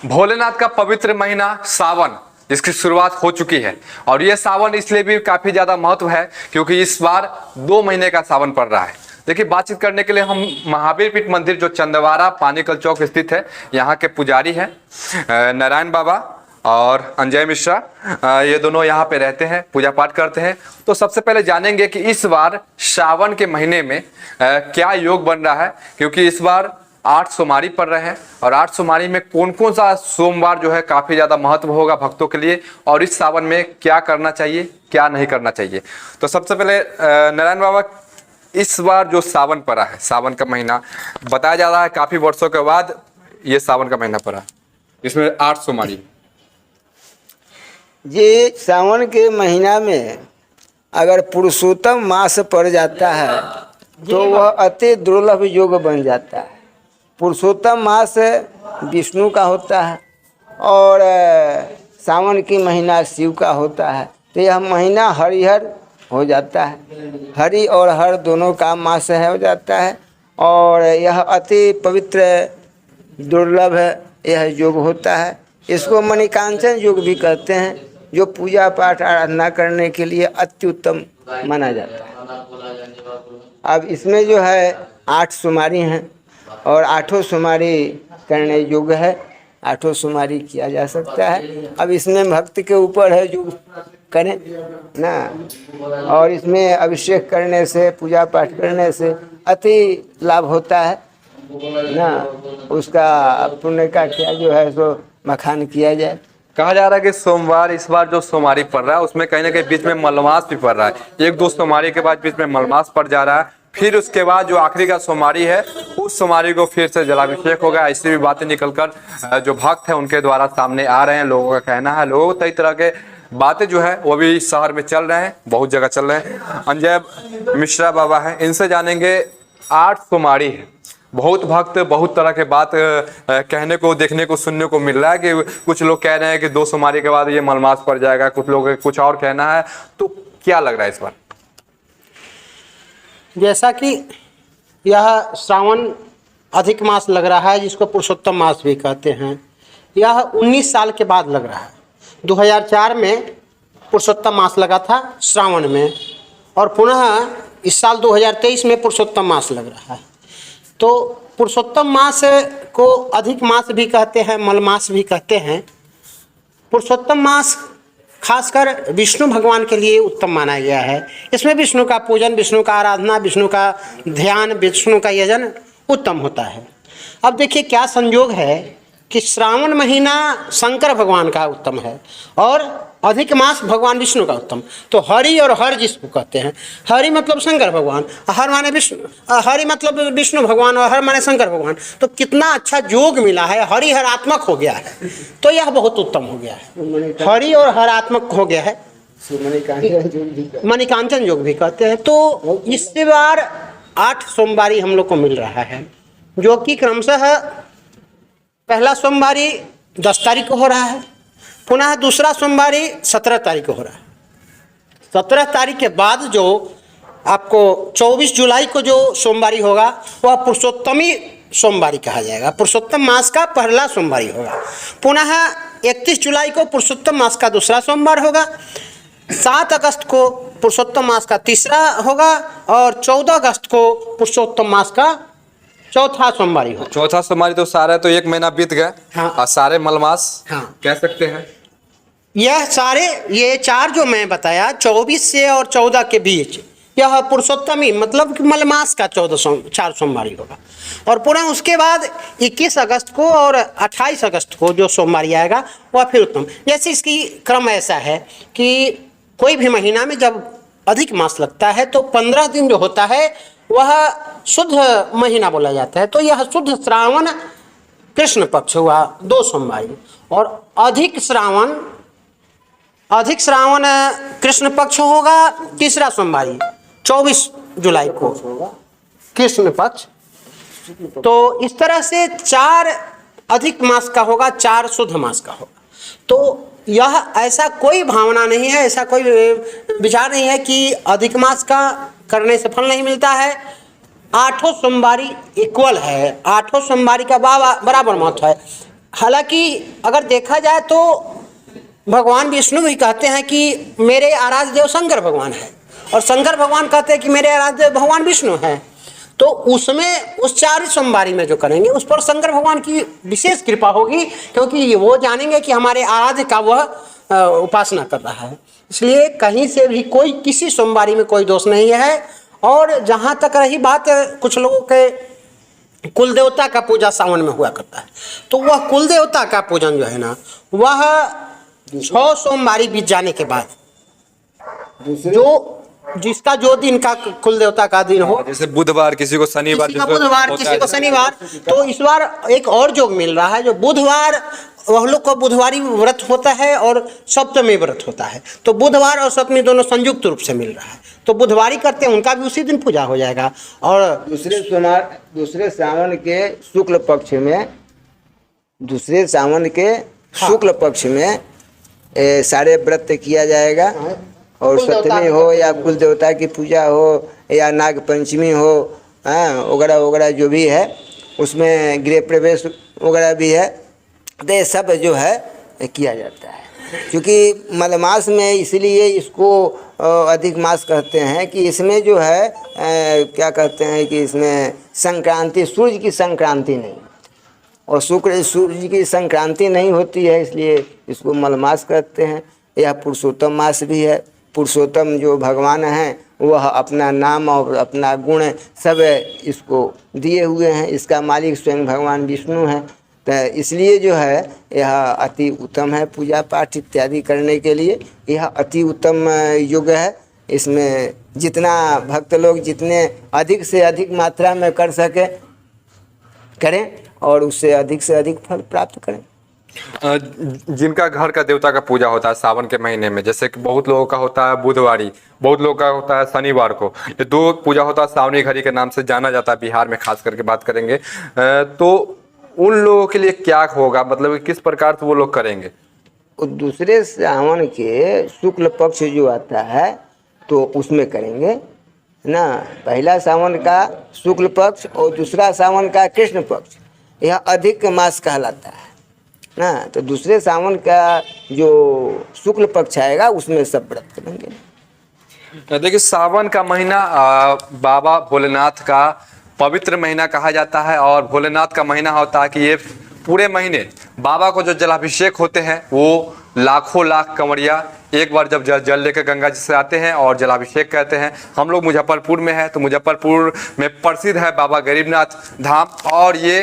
भोलेनाथ का पवित्र महीना सावन इसकी शुरुआत हो चुकी है और ये सावन इसलिए भी काफी ज्यादा महत्व है क्योंकि इस बार 2 महीने का सावन पड़ रहा है। देखिए, बातचीत करने के लिए हम महावीर पीठ मंदिर जो चंदवारा पानीकल चौक स्थित है, यहाँ के पुजारी हैं नारायण बाबा और अंजय मिश्रा। ये दोनों यहाँ पे रहते हैं, पूजा पाठ करते हैं। तो सबसे पहले जानेंगे कि इस बार सावन के महीने में क्या योग बन रहा है, क्योंकि इस बार 8 सोमवारी पड़ रहे हैं और 8 सोमवारी में कौन कौन सा सोमवार जो है काफी ज्यादा महत्व होगा भक्तों के लिए, और इस सावन में क्या करना चाहिए क्या नहीं करना चाहिए। तो सबसे पहले नारायण बाबा, इस बार जो सावन पड़ा है, सावन का महीना बताया जा रहा है काफी वर्षों के बाद ये सावन का महीना पड़ा, इसमें 8 सोमवारी। ये सावन के महीना में अगर पुरुषोत्तम मास पड़ जाता है तो वह अति दुर्लभ योग बन जाता है। पुरुषोत्तम मास विष्णु का होता है और सावन की महीना शिव का होता है, तो यह महीना हरिहर हो जाता है। हरि और हर दोनों का मास है हो जाता है और यह अति पवित्र दुर्लभ यह योग होता है। इसको मणिकांचन योग भी कहते हैं, जो पूजा पाठ आराधना करने के लिए अति उत्तम माना जाता है। अब इसमें जो है 8 सोमवारी हैं और 8 सोमवारी करने योग्य है, 8 सोमवारी किया जा सकता है। अब इसमें भक्त के ऊपर है जो करें ना, और इसमें अभिषेक करने से पूजा पाठ करने से अति लाभ होता है ना। उसका पुण्य का क्या जो है सो मखान किया जाए। कहा जा रहा है कि सोमवार इस बार जो सोमवारी पड़ रहा है उसमें कहीं ना कहीं बीच में मलमास भी पड़ रहा है। 1-2 सोमवारी के बाद बीच में मलमास पड़ जा रहा है, फिर उसके बाद जो आखिरी का सोमवारी है उस सोमवारी को फिर से जलाभिषेक होगा। ऐसी भी बातें निकलकर जो भक्त हैं उनके द्वारा सामने आ रहे हैं। लोगों का कहना है, लोगों को कई तरह के बातें जो है वो भी शहर में चल रहे हैं, बहुत जगह चल रहे हैं। अंजय मिश्रा बाबा हैं, इनसे जानेंगे 8 सोमवारी है, बहुत भक्त बहुत तरह के बात कहने को देखने को सुनने को मिल रहा है कि कुछ लोग कह रहे हैं कि 2 सोमवारी के बाद ये मलमास पड़ जाएगा, कुछ लोग कुछ और कहना है। तो क्या लग रहा है इस बार? जैसा कि यह श्रावण अधिक मास लग रहा है, जिसको पुरुषोत्तम मास भी कहते हैं, यह 19 साल के बाद लग रहा है। 2004 में पुरुषोत्तम मास लगा था श्रावण में, और पुनः इस साल 2023 में पुरुषोत्तम मास लग रहा है। तो पुरुषोत्तम मास को अधिक मास भी कहते हैं, मलमास भी कहते हैं। पुरुषोत्तम मास खासकर विष्णु भगवान के लिए उत्तम माना गया है। इसमें विष्णु का पूजन, विष्णु का आराधना, विष्णु का ध्यान, विष्णु का यजन उत्तम होता है। अब देखिए क्या संयोग है कि श्रावण महीना शंकर भगवान का उत्तम है और अधिक मास भगवान विष्णु का उत्तम। तो हरि और हर जिसको कहते हैं, हरि मतलब शंकर भगवान, हर माने विष्णु, हरि मतलब विष्णु भगवान और हर माने शंकर भगवान। तो कितना अच्छा योग मिला है, हरि हरात्मक हो गया है, तो यह बहुत उत्तम हो गया है। हरि और हरात्मक हो गया है, मणिकांचन योग भी कहते हैं। तो इस बार 8 सोमवारी हम लोग को मिल रहा है, जो कि क्रमशः पहला सोमवारी 10 तारीख को हो रहा है, पुनः दूसरा सोमवारी 17 तारीख को हो रहा है। 17 तारीख के बाद जो आपको 24 जुलाई को जो सोमवारी होगा वह पुरुषोत्तमी सोमवारी कहा जाएगा, पुरुषोत्तम मास का पहला सोमवारी होगा। पुनः 31 जुलाई को पुरुषोत्तम मास का दूसरा सोमवार होगा। 7 अगस्त को पुरुषोत्तम मास का तीसरा होगा और 14 अगस्त को पुरुषोत्तम मास का चौथा सोमवारी हो। चौथा सोमवारी तो सारे तो 1 महीना बीत गया। हाँ। और सारे मलमास, हाँ, कह सकते हैं यह सारे ये 4 जो मैं बताया 24 से और 14 के बीच यह पुरुषोत्तमी मतलब कि मलमास का 4 सोमवारी होगा। और पुनः उसके बाद 21 अगस्त को और 28 अगस्त को जो सोमवारी आएगा वह फिर उत्तम। जैसे इसकी क्रम ऐसा है कि कोई भी महीना में जब अधिक मास लगता है तो 15 दिन जो होता है वह शुद्ध महीना बोला जाता है। तो यह शुद्ध श्रावण कृष्ण पक्ष हुआ 2 सोमवारी, और अधिक श्रावण कृष्ण पक्ष होगा तीसरा सोमवारी 24 जुलाई को कृष्ण पक्ष। तो इस तरह से 4 अधिक मास का होगा, 4 शुद्ध मास का होगा। तो यह ऐसा कोई भावना नहीं है, ऐसा कोई विचार नहीं है कि अधिक मास का करने से फल नहीं मिलता है। 8 सोमवारी इक्वल है, 8 सोमवारी का बराबर महत्व है। हालांकि अगर देखा जाए तो भगवान विष्णु भी कहते हैं कि मेरे आराध्य देव शंकर भगवान है, और शंकर भगवान कहते हैं कि मेरे आराध्य देव भगवान विष्णु है। तो उसमें उस 4 सोमवारी में जो करेंगे उस पर शंकर भगवान की विशेष कृपा होगी, क्योंकि वो जानेंगे कि हमारे आराध्य का वह उपासना कर रहा है। इसलिए कहीं से भी कोई किसी सोमवारी में कोई दोष नहीं है। और जहाँ तक रही बात कुछ लोगों के कुल देवता का पूजा सावन में हुआ करता है, तो वह कुल देवता का पूजन जो है ना, वह 6 सोमवारी बीत जाने के बाद जो जिसका जो दिन का कुल देवता का दिन हो, जैसे बुधवार, किसी को शनिवार, किसी का बुधवार, किसी को शनिवार, तो इस बार एक और योग मिल रहा है। जो बुधवार, वह लोग को बुधवारी व्रत होता है और सप्तमी व्रत होता है, तो बुधवार और सप्तमी दोनों संयुक्त रूप से मिल रहा है, तो बुधवारी करते हैं उनका भी उसी दिन पूजा हो जाएगा। और दूसरे सावन के शुक्ल पक्ष में, दूसरे सावन के शुक्ल पक्ष में सारे व्रत किया जाएगा। और सप्तमी हो या कुल देवता की पूजा हो या नाग पंचमी हो, वगैरह वगैरह जो भी है, उसमें गृह प्रवेश वगैरह भी है, तो ये सब जो है किया जाता है। क्योंकि मलमास में इसलिए इसको अधिक मास कहते हैं कि इसमें जो है क्या कहते हैं कि इसमें संक्रांति, सूर्य की संक्रांति नहीं, और सूर्य की संक्रांति नहीं होती है, इसलिए इसको मलमास कहते हैं। यह पुरुषोत्तम मास भी है। पुरुषोत्तम जो भगवान हैं वह अपना नाम और अपना गुण सब इसको दिए हुए हैं। इसका मालिक स्वयं भगवान विष्णु हैं, तो इसलिए जो है यह अति उत्तम है। पूजा पाठ इत्यादि करने के लिए यह अति उत्तम युग है। इसमें जितना भक्त लोग जितने अधिक से अधिक मात्रा में कर सके करें, और उससे अधिक फल प्राप्त करें। जिनका घर का देवता का पूजा होता है सावन के महीने में, जैसे कि बहुत लोगों का होता है बुधवारी, बहुत लोगों का होता है शनिवार को, ये 2 पूजा होता है, सावनी घड़ी के नाम से जाना जाता है, बिहार में खास करके बात करेंगे। तो उन लोगों के लिए क्या होगा, मतलब किस प्रकार से वो लोग करेंगे? दूसरे सावन के शुक्ल पक्ष जो आता है तो उसमें करेंगे ना। पहला सावन का शुक्ल पक्ष और दूसरा सावन का कृष्ण पक्ष, यह अधिक मास कहलाता है ना। तो दूसरे सावन का जो शुक्ल पक्ष आएगा उसमें सब व्रत करेंगे। देखिए, सावन का महीना बाबा भोलेनाथ का पवित्र महीना कहा जाता है, और भोलेनाथ का महीना होता है कि ये पूरे महीने बाबा को जो जलाभिषेक होते हैं, वो लाखों लाख कंवरिया एक बार जब जल लेकर गंगा जी से आते हैं और जलाभिषेक कहते हैं। हम लोग मुजफ्फरपुर में है, तो मुजफ्फरपुर में प्रसिद्ध है बाबा गरीबनाथ धाम, और ये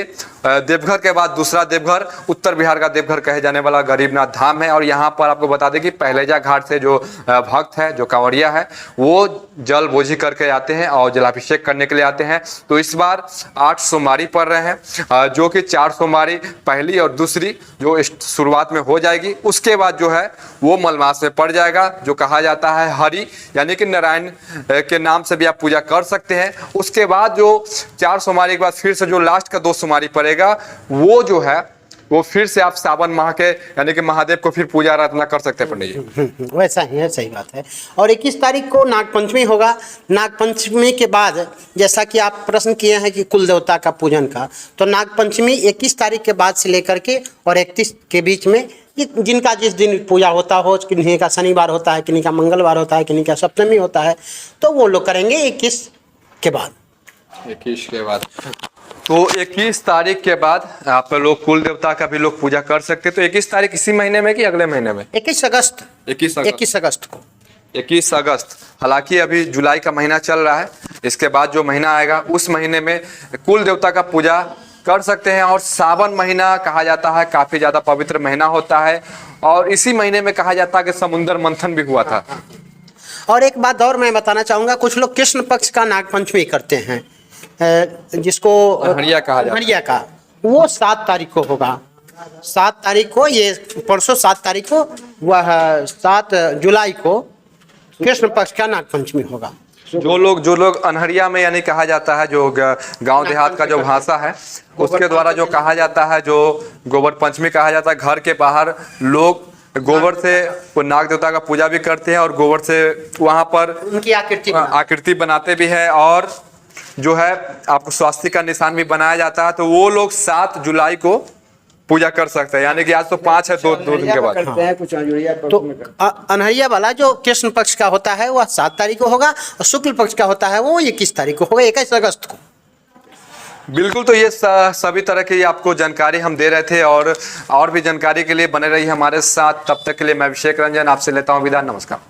देवघर के बाद दूसरा देवघर, उत्तर बिहार का देवघर कहे जाने वाला गरीबनाथ धाम है। और यहाँ पर आपको बता दें कि पहलेजा घाट से जो भक्त है, जो कांवरिया है, वो जल बोझी करके आते हैं और जलाभिषेक करने के लिए आते हैं। तो इस बार 8 सोमवारी पड़ रहे हैं, जो कि 4 सोमवारी पहली और दूसरी जो शुरुआत में हो जाएगी, उसके बाद जो है वो मलमास में पड़ जाएगा, जो कहा जाता है हरि, यानी कि नारायण के नाम से भी आप पूजा कर सकते हैं। उसके बाद जो 4 सोमवारी के बाद फिर से जो लास्ट का 2 सोमवारी पड़ेगा, वो जो है वो फिर से आप सावन माह के यानी कि महादेव को फिर पूजा आराधना कर सकते हैं पंडित जी। वैसा ही है, सही बात है। और 21 तारीख को नागपंचमी होगा। नागपंचमी के बाद, जैसा कि आप प्रश्न किए हैं कि कुल देवता का पूजन का, तो नागपंचमी 21 तारीख के बाद से लेकर के और 31 के बीच में जिनका जिस दिन पूजा होता हो, किन्हीं का शनिवार होता है, किन्हीं का मंगलवार होता है, किन्हीं का सप्तमी होता है, तो वो लोग करेंगे 21 के बाद। 21 के बाद, तो 21 तारीख के बाद आप लोग कुल देवता का भी लोग पूजा कर सकते हैं। तो 21 तारीख इसी महीने में कि अगले महीने में? 21 अगस्त 21 अगस्त को। 21 अगस्त, हालांकि अभी जुलाई का महीना चल रहा है, इसके बाद जो महीना आएगा उस महीने में कुल देवता का पूजा कर सकते हैं। और सावन महीना कहा जाता है काफी ज्यादा पवित्र महीना होता है, और इसी महीने में कहा जाता है कि समुद्र मंथन भी हुआ था। और एक बात और मैं बताना चाहूँगा, कुछ लोग कृष्ण पक्ष का नागपंचमी करते हैं, जिसको अनहरिया कहा जाता है। अनहरिया का, वो 7 तारीख को होगा। 7 तारीख को, ये परसों 7 तारीख को, वह 7 जुलाई को कृष्ण पक्ष का नागपंचमी होगा। जो लोग अनहरिया में यानी कहा जाता है, जो गांव देहात का जो भाषा है उसके द्वारा जो कहा जाता है, जो गोबर पंचमी कहा जाता है, घर के बाहर लोग गोबर से वो नाग देवता का पूजा भी करते हैं और गोबर से वहां पर उनकी आकृति बनाते भी है, और जो है आपको स्वास्तिक का निशान भी बनाया जाता है। तो वो लोग 7 जुलाई को पूजा कर सकते हैं, यानी कि आज तो 5 है, दो दिन के अनहरिया बाद। में करते हैं, कुछ अंजुरिया पक्ष तो में करते अनहरिया वाला जो कृष्ण पक्ष का होता है वह 7 तारीख को होगा और शुक्ल पक्ष का होता है वो 21 तारीख को होगा, 21 अगस्त को। बिल्कुल, तो ये सभी तरह की आपको जानकारी हम दे रहे थे, और भी जानकारी के लिए बने रहिए हमारे साथ। तब तक के लिए मैं अभिषेक रंजन आपसे लेता हूँ विदा, नमस्कार।